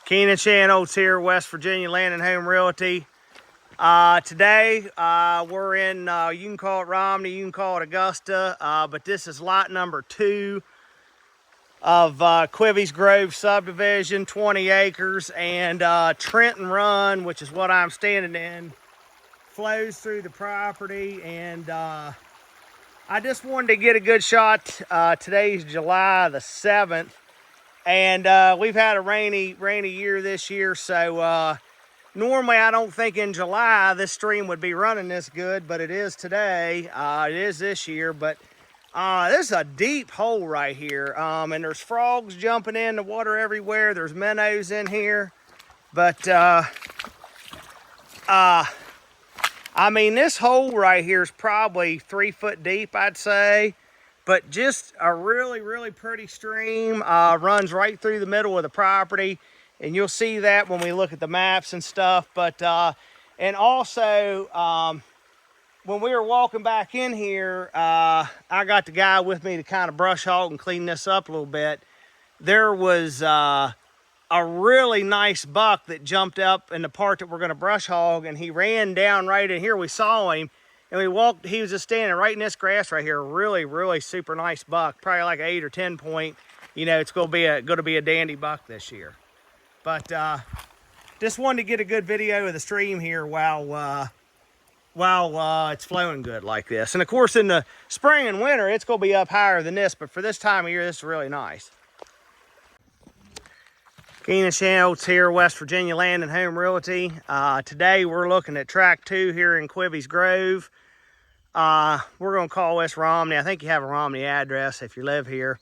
Keenan Channels here, West Virginia Land and Home Realty. Today we're in, you can call it Romney, you can call it Augusta, but this is lot number 2 of QUIVEY'S Grove subdivision, 20 acres, and Trenton Run, which is what I'm standing in, flows through the property. And I just wanted to get a good shot. Today's July the 7th. And we've had a rainy year this year, so normally I don't think in July this stream would be running this good, but it is today. It is this year, but this is a deep hole right here, and there's frogs jumping in the water everywhere. There's minnows in here, but I mean, this hole right here is probably 3 foot deep, I'd say. But just a really pretty stream, runs right through the middle of the property. And you'll see that when we look at the maps and stuff. But, and also, when we were walking back in here, I got the guy with me to kind of brush hog and clean this up a little bit. There was a really nice buck that jumped up in the part that we're going to brush hog. And he ran down right in here. We saw him. And we walked, he was just standing right in this grass right here. Really super nice buck. Probably like 8 or 10 point. You know, it's going to be a dandy buck this year. But just wanted to get a good video of the stream here while it's flowing good like this. And of course, in the spring and winter, it's going to be up higher than this. But for this time of year, this is really nice. Keenan Channels here, West Virginia Land and Home Realty. Today we're looking at track 2 here in QUIVEY'S Grove. We're going to call this Romney. I think you have a Romney address if you live here.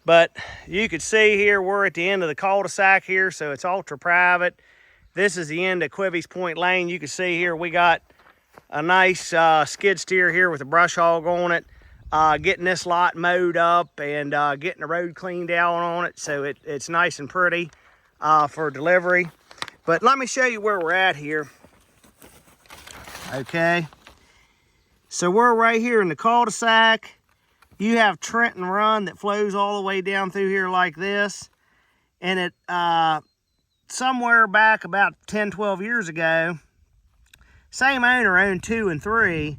But you can see here we're at the end of the cul-de-sac here, so it's ultra private. This is the end of QUIVEY'S Point Lane. You can see here we got a nice skid steer here with a brush hog on it. Getting this lot mowed up and getting the road cleaned out on it, so it's nice and pretty for delivery. But let me show you where we're at here. Okay, so we're right here in the cul-de-sac. You have Trenton Run that flows all the way down through here like this. And it somewhere back about 10-12 years ago, same owner owned 2 and 3.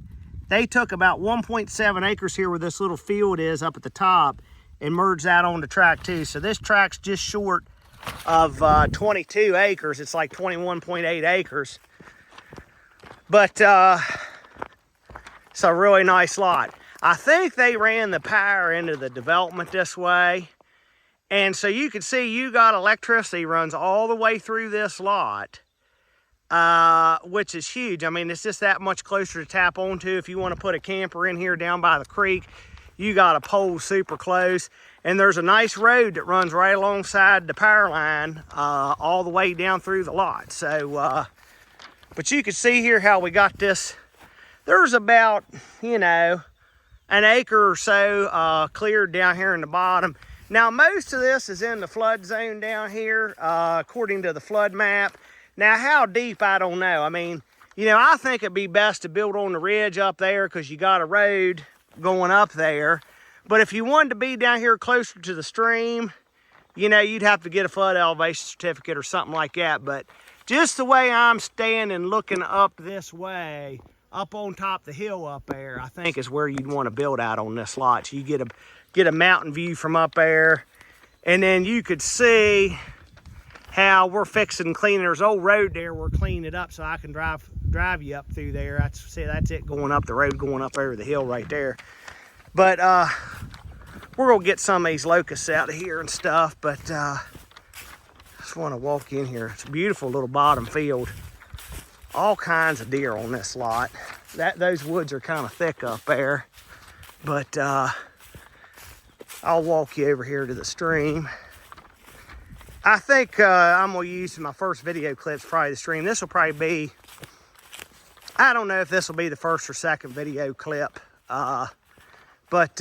They took about 1.7 acres here where this little field is up at the top and merged that onto track 2. So this track's just short of 22 acres. It's like 21.8 acres. But it's a really nice lot. I think they ran the power into the development this way. And so you can see you got electricity runs all the way through this lot. Which is huge. I mean, it's just that much closer to tap onto. If you want to put a camper in here down by the creek, you got a pole super close. And there's a nice road that runs right alongside the power line all the way down through the lot. So, but you can see here how we got this. There's about, you know, an acre or so cleared down here in the bottom. Now, most of this is in the flood zone down here, according to the flood map. Now, how deep, I don't know. I mean, you know, I think it'd be best to build on the ridge up there because you got a road going up there. But if you wanted to be down here closer to the stream, you know, you'd have to get a flood elevation certificate or something like that. But just the way I'm standing looking up this way, up on top of the hill up there, I think is where you'd want to build out on this lot. So you get a mountain view from up there. And then you could see how we're fixing and cleaning. There's an old road there. We're cleaning it up so I can drive you up through there. That's it going up the road, going up over the hill right there. But we're gonna get some of these locusts out of here and stuff. But just want to walk in here. It's a beautiful little bottom field. All kinds of deer on this lot. Those woods are kind of thick up there. But I'll walk you over here to the stream. I think I'm going to use my first video clips, probably the stream. This will probably be, I don't know if this will be the first or second video clip. But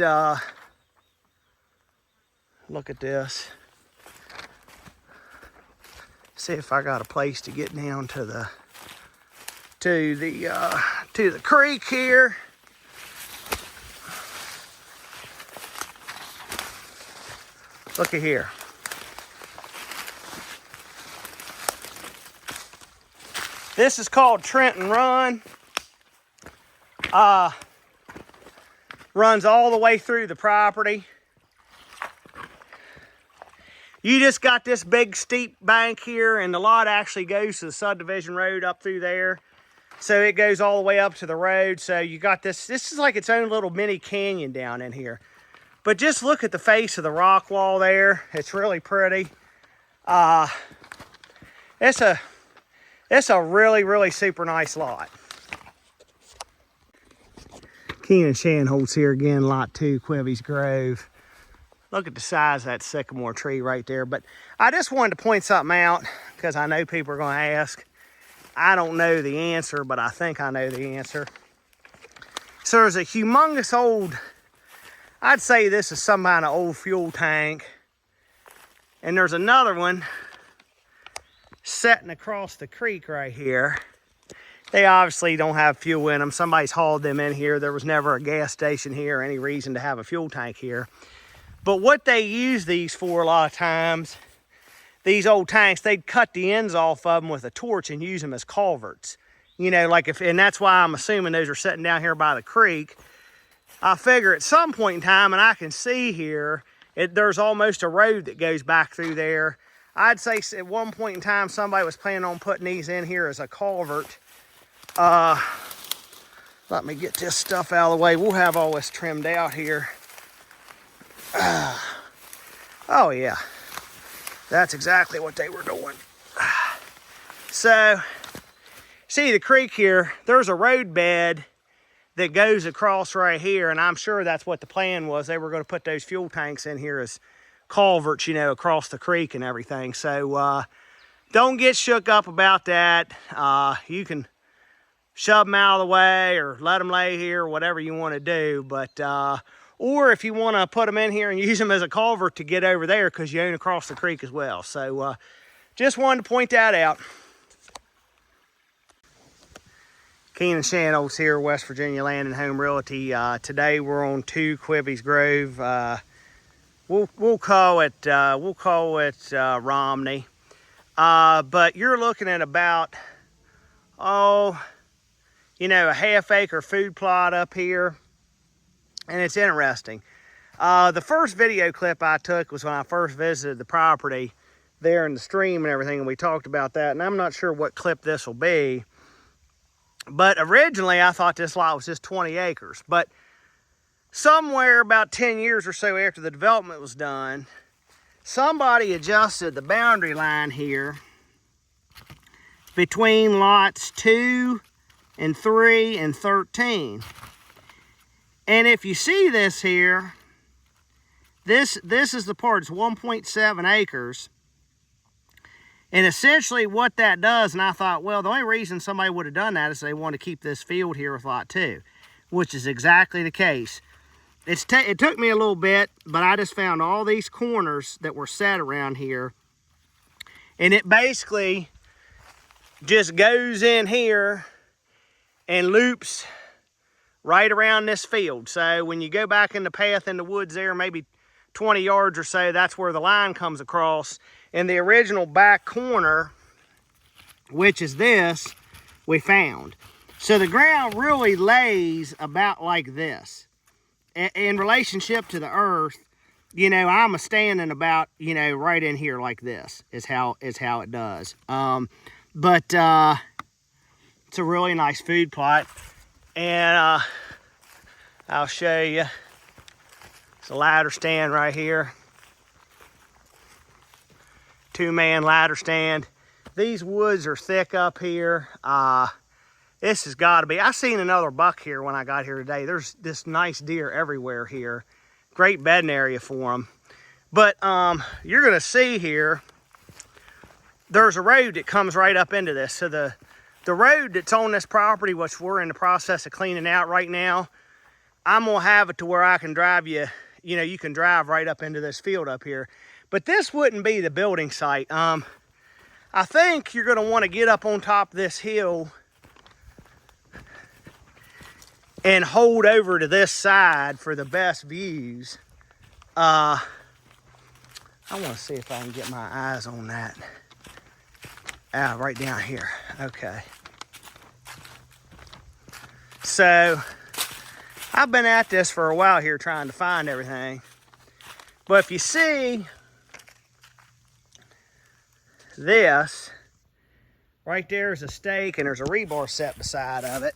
look at this. See if I got a place to get down to the creek here. Look at here. This is called Trenton Run. Runs all the way through the property. You just got this big steep bank here, and the lot actually goes to the subdivision road up through there. So it goes all the way up to the road. So you got this is like its own little mini canyon down in here. But just look at the face of the rock wall there. It's really pretty. It's a really, really super nice lot. Keenan Shanholtz here again, lot 2, QUIVEY'S Grove. Look at the size of that sycamore tree right there. But I just wanted to point something out because I know people are going to ask. I don't know the answer, but I think I know the answer. So there's a humongous old, I'd say this is some kind of old fuel tank. And there's another one setting across the creek right here. They obviously don't have fuel in them. Somebody's hauled them in here. There was never a gas station here or any reason to have a fuel tank here. But what they use these for a lot of times, these old tanks, they'd cut the ends off of them with a torch and use them as culverts. You know, like and that's why I'm assuming those are sitting down here by the creek. I figure at some point in time, and I can see here, there's almost a road that goes back through there. I'd say at one point in time, somebody was planning on putting these in here as a culvert. Let me get this stuff out of the way. We'll have all this trimmed out here. Oh yeah, that's exactly what they were doing. So, see the creek here, there's a road bed that goes across right here, and I'm sure that's what the plan was. They were going to put those fuel tanks in here as culverts, you know, across the creek and everything. So, don't get shook up about that. You can shove them out of the way or let them lay here, whatever you want to do. But, or if you want to put them in here and use them as a culvert to get over there because you own across the creek as well. So, just wanted to point that out. Keenan Shanholtz here, West Virginia Land and Home Realty. Today we're on 2 QUIVEY'S Grove. We'll call it Romney. But you're looking at about, you know, a half-acre food plot up here. And it's interesting. The first video clip I took was when I first visited the property there in the stream and everything, and we talked about that. And I'm not sure what clip this will be. But originally, I thought this lot was just 20 acres. But somewhere about 10 years or so after the development was done, somebody adjusted the boundary line here between lots 2 and 3 and 13. And if you see this here, this is the part, it's 1.7 acres. And essentially what that does, and I thought, well, the only reason somebody would have done that is they want to keep this field here with lot 2, which is exactly the case. It took me a little bit, but I just found all these corners that were set around here. And it basically just goes in here and loops right around this field. So when you go back in the path in the woods there, maybe 20 yards or so, that's where the line comes across. In the original back corner, which is this, we found. So the ground really lays about like this. In relationship to the earth, you know, I'm standing about, you know, right in here like this is how it does. But it's a really nice food plot. And I'll show you. It's a ladder stand right here. 2-man ladder stand. These woods are thick up here. This has got to be, I seen another buck here when I got here today. There's this nice deer everywhere here. Great bedding area for them. But you're going to see here, there's a road that comes right up into this. So the road that's on this property, which we're in the process of cleaning out right now, I'm going to have it to where I can drive you, you know, you can drive right up into this field up here. But this wouldn't be the building site. I think you're going to want to get up on top of this hill and hold over to this side for the best views. I want to see if I can get my eyes on that. Right down here. Okay. So I've been at this for a while here trying to find everything. But if you see this, right there is a stake and there's a rebar set beside of it.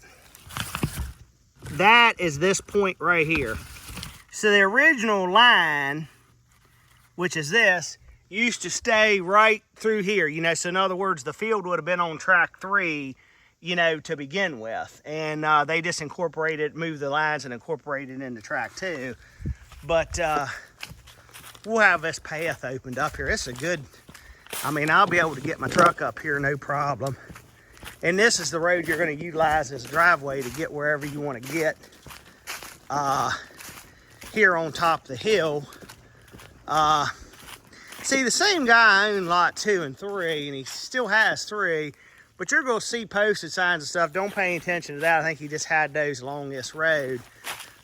That is this point right here. So the original line, which is this, used to stay right through here, you know, so in other words, the field would have been on track 3, you know, to begin with. And they just incorporated, moved the lines and incorporated into track 2. But we'll have this path opened up here. It's a good, I mean, I'll be able to get my truck up here, no problem. And this is the road you're going to utilize as a driveway to get wherever you want to get here on top of the hill. See, the same guy owned lot 2 and 3, and he still has 3, but you're going to see posted signs and stuff. Don't pay any attention to that. I think he just had those along this road.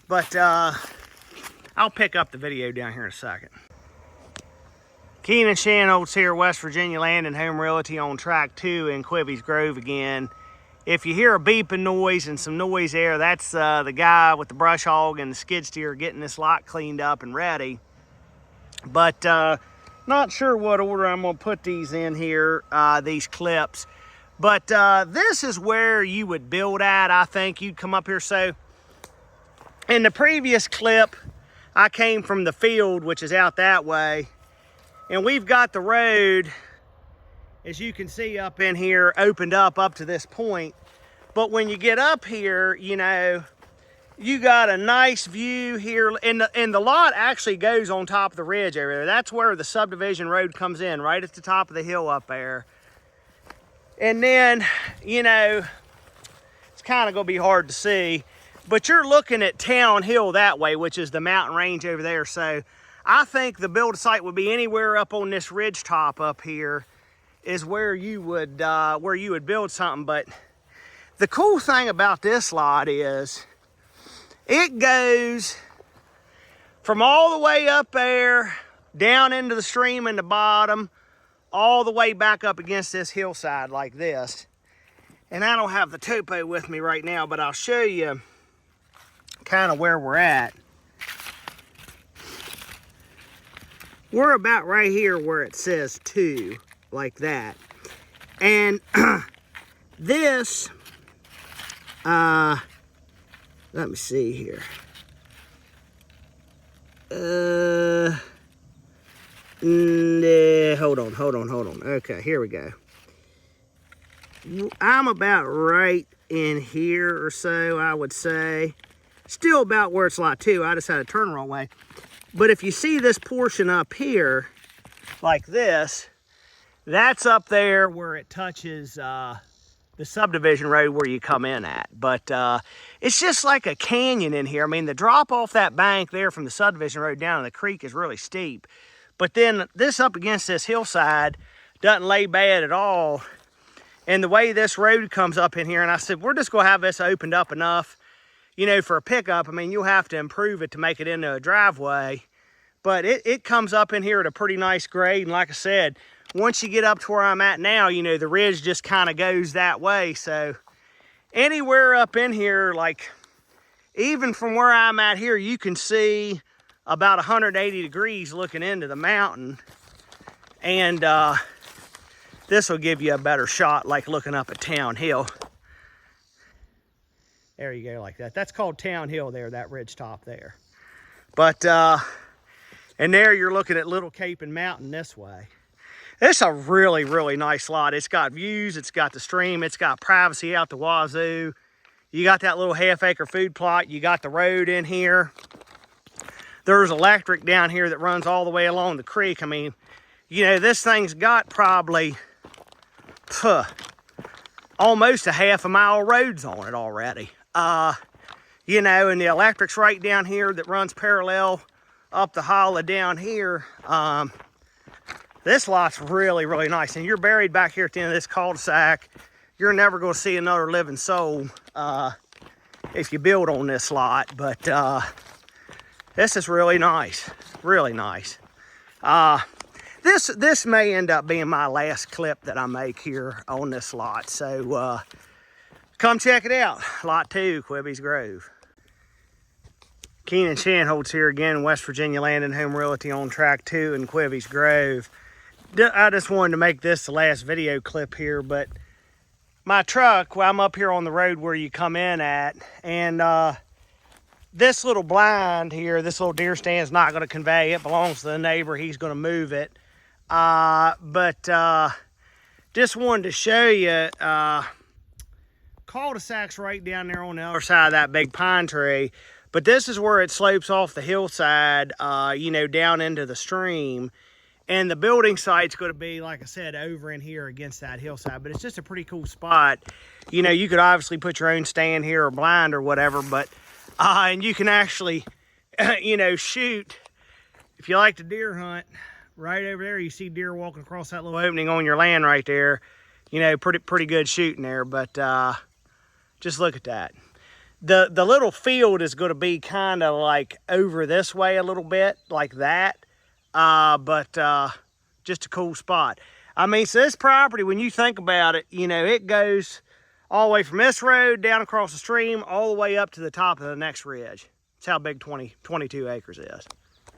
But I'll pick up the video down here in a second. Keenan Shanholtz here, West Virginia Land and Home Realty on track 2 in QUIVEY'S Grove again. If you hear a beeping noise and some noise there, that's the guy with the brush hog and the skid steer getting this lot cleaned up and ready. But not sure what order I'm going to put these in here, these clips. But this is where you would build at. I think you'd come up here. So in the previous clip, I came from the field, which is out that way. And we've got the road, as you can see up in here, opened up to this point. But when you get up here, you know, you got a nice view here. And the lot actually goes on top of the ridge over there. That's where the subdivision road comes in, right at the top of the hill up there. And then, you know, it's kind of going to be hard to see. But you're looking at Town Hill that way, which is the mountain range over there. So I think the build site would be anywhere up on this ridge top up here is where you would build something. But the cool thing about this lot is it goes from all the way up there down into the stream in the bottom, all the way back up against this hillside like this. And I don't have the topo with me right now, but I'll show you kind of where we're at. We're about right here where it says 2, like that. And this, let me see here. Hold on. Okay, here we go. I'm about right in here or so, I would say. Still about where it's lot 2. I just had to turn the wrong way. But if you see this portion up here, like this, that's up there where it touches the subdivision road where you come in at. But it's just like a canyon in here. I mean, the drop off that bank there from the subdivision road down to the creek is really steep. But then this up against this hillside doesn't lay bad at all. And the way this road comes up in here, and I said, we're just going to have this opened up enough, you know, for a pickup. I mean, you'll have to improve it to make it into a driveway. But it comes up in here at a pretty nice grade. And like I said, once you get up to where I'm at now, you know, the ridge just kind of goes that way. So anywhere up in here, like even from where I'm at here, you can see about 180 degrees looking into the mountain. And this will give you a better shot, like looking up at Town Hill. There you go, like that. That's called Town Hill there, that ridge top there. But, and there you're looking at Little Cape and Mountain this way. It's a really, really nice lot. It's got views, it's got the stream, it's got privacy out the wazoo. You got that little half-acre food plot, you got the road in here. There's electric down here that runs all the way along the creek. I mean, you know, this thing's got probably almost a half-a-mile roads on it already. You know, and the electric's right down here that runs parallel up the hollow down here. This lot's really, really nice. And you're buried back here at the end of this cul-de-sac. You're never going to see another living soul if you build on this lot. But this is really nice. Really nice. This may end up being my last clip that I make here on this lot. So Come check it out. Lot 2, QUIVEY'S Grove. Keenan Shanholtz here again in West Virginia Land and Home Realty on Track 2 in QUIVEY'S Grove. I just wanted to make this the last video clip here, but my truck, well, I'm up here on the road where you come in at, and this little blind here, this little deer stand is not going to convey. It belongs to the neighbor. He's going to move it. Just wanted to show you, cul-de-sac's right down there on the other side of that big pine tree. But this is where it slopes off the hillside, you know, down into the stream. And the building site's going to be, like I said, over in here against that hillside. But it's just a pretty cool spot. You know, you could obviously put your own stand here or blind or whatever. But, and you can actually, you know, shoot. If you like to deer hunt, right over there, you see deer walking across that little opening on your land right there. You know, pretty good shooting there. But just look at that. The little field is going to be kind of like over this way a little bit, like that. Just a cool spot. I mean, so this property, when you think about it, you know, it goes all the way from this road down across the stream, all the way up to the top of the next ridge. That's how big 22 acres is.